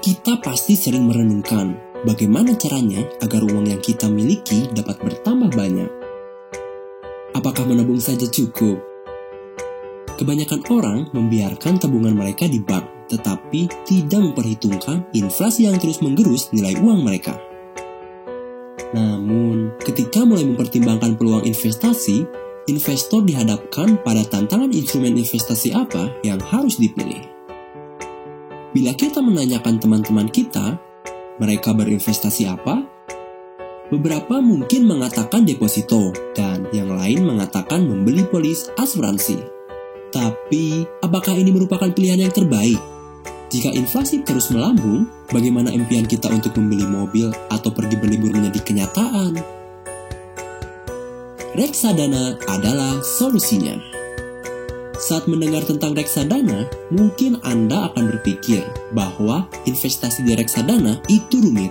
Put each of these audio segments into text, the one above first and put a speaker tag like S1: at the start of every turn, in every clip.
S1: Kita pasti sering merenungkan bagaimana caranya agar uang yang kita miliki dapat bertambah banyak. Apakah menabung saja cukup? Kebanyakan orang membiarkan tabungan mereka di bank, tetapi tidak memperhitungkan inflasi yang terus menggerus nilai uang mereka. Namun, ketika mulai mempertimbangkan peluang investasi, investor dihadapkan pada tantangan instrumen investasi apa yang harus dipilih. Bila kita menanyakan teman-teman kita, mereka berinvestasi apa? Beberapa mungkin mengatakan deposito, dan yang lain mengatakan membeli polis asuransi. Tapi, apakah ini merupakan pilihan yang terbaik? Jika inflasi terus melambung, bagaimana impian kita untuk membeli mobil atau pergi berlibur menjadi kenyataan? Reksadana adalah solusinya. Saat mendengar tentang reksadana, mungkin Anda akan berpikir bahwa investasi di reksadana itu rumit.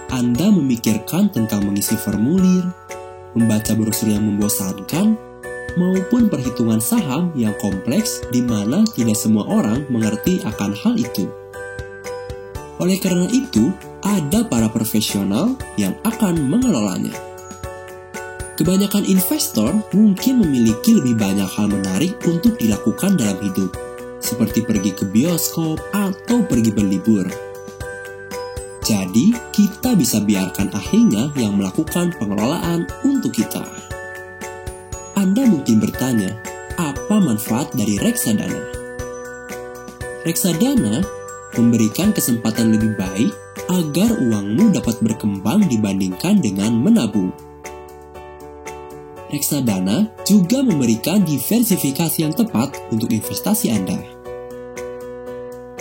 S1: Anda memikirkan tentang mengisi formulir, membaca brosur yang membosankan, maupun perhitungan saham yang kompleks di mana tidak semua orang mengerti akan hal itu. Oleh karena itu, ada para profesional yang akan mengelolanya. Kebanyakan investor mungkin memiliki lebih banyak hal menarik untuk dilakukan dalam hidup, seperti pergi ke bioskop atau pergi berlibur. Jadi, kita bisa biarkan ahlinya yang melakukan pengelolaan untuk kita. Anda mungkin bertanya, apa manfaat dari reksadana? Reksadana memberikan kesempatan lebih baik agar uangmu dapat berkembang dibandingkan dengan menabung. Reksadana juga memberikan diversifikasi yang tepat untuk investasi Anda.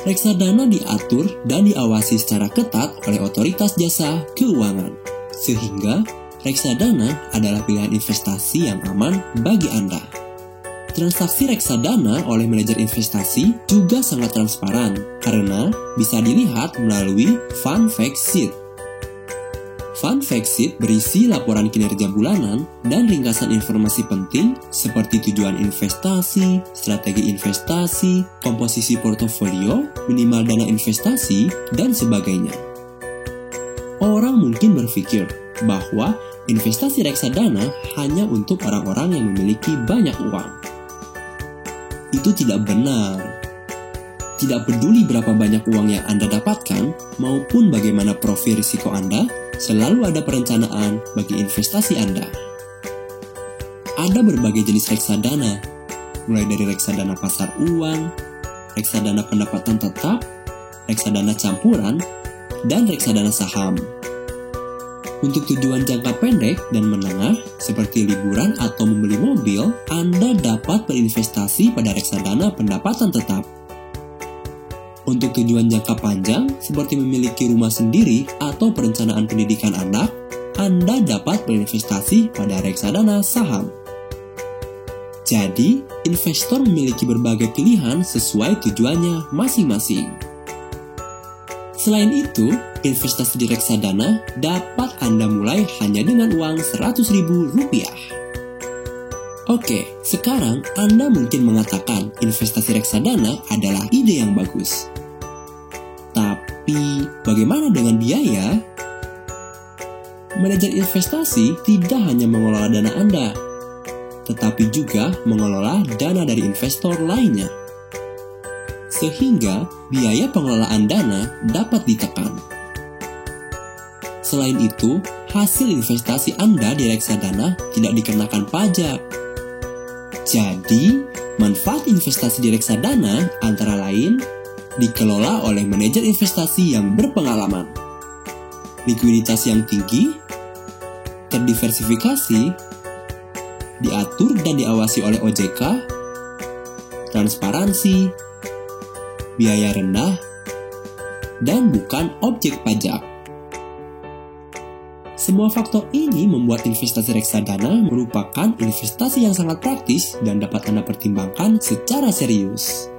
S1: Reksadana diatur dan diawasi secara ketat oleh otoritas jasa keuangan, sehingga reksadana adalah pilihan investasi yang aman bagi Anda. Transaksi reksadana oleh manajer investasi juga sangat transparan karena bisa dilihat melalui Fund Fact Sheet. Fund Fact Sheet berisi laporan kinerja bulanan dan ringkasan informasi penting seperti tujuan investasi, strategi investasi, komposisi portofolio, minimal dana investasi, dan sebagainya. Orang mungkin berpikir bahwa investasi reksadana hanya untuk orang-orang yang memiliki banyak uang. Itu tidak benar. Tidak peduli berapa banyak uang yang Anda dapatkan maupun bagaimana profil risiko Anda, selalu ada perencanaan bagi investasi Anda. Ada berbagai jenis reksadana, mulai dari reksadana pasar uang, reksadana pendapatan tetap, reksadana campuran, dan reksadana saham. Untuk tujuan jangka pendek dan menengah, seperti liburan atau membeli mobil, Anda dapat berinvestasi pada reksadana pendapatan tetap. Untuk tujuan jangka panjang, seperti memiliki rumah sendiri atau perencanaan pendidikan anak, Anda dapat berinvestasi pada reksadana saham. Jadi, investor memiliki berbagai pilihan sesuai tujuannya masing-masing. Selain itu, investasi di reksadana dapat Anda mulai hanya dengan uang Rp100.000. Oke, sekarang Anda mungkin mengatakan investasi reksadana adalah ide yang bagus. Tapi, bagaimana dengan biaya? Manajer investasi tidak hanya mengelola dana Anda, tetapi juga mengelola dana dari investor lainnya. Sehingga, biaya pengelolaan dana dapat ditekan. Selain itu, hasil investasi Anda di reksadana tidak dikenakan pajak. Jadi, manfaat investasi di reksadana antara lain dikelola oleh manajer investasi yang berpengalaman, likuiditas yang tinggi, terdiversifikasi, diatur dan diawasi oleh OJK, transparansi, biaya rendah, dan bukan objek pajak. Semua faktor ini membuat investasi reksadana merupakan investasi yang sangat praktis dan dapat Anda pertimbangkan secara serius.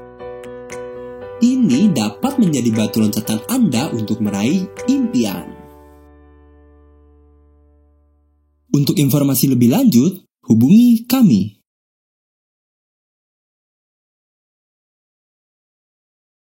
S1: Ini dapat menjadi batu loncatan Anda untuk meraih impian. Untuk informasi lebih lanjut, hubungi kami.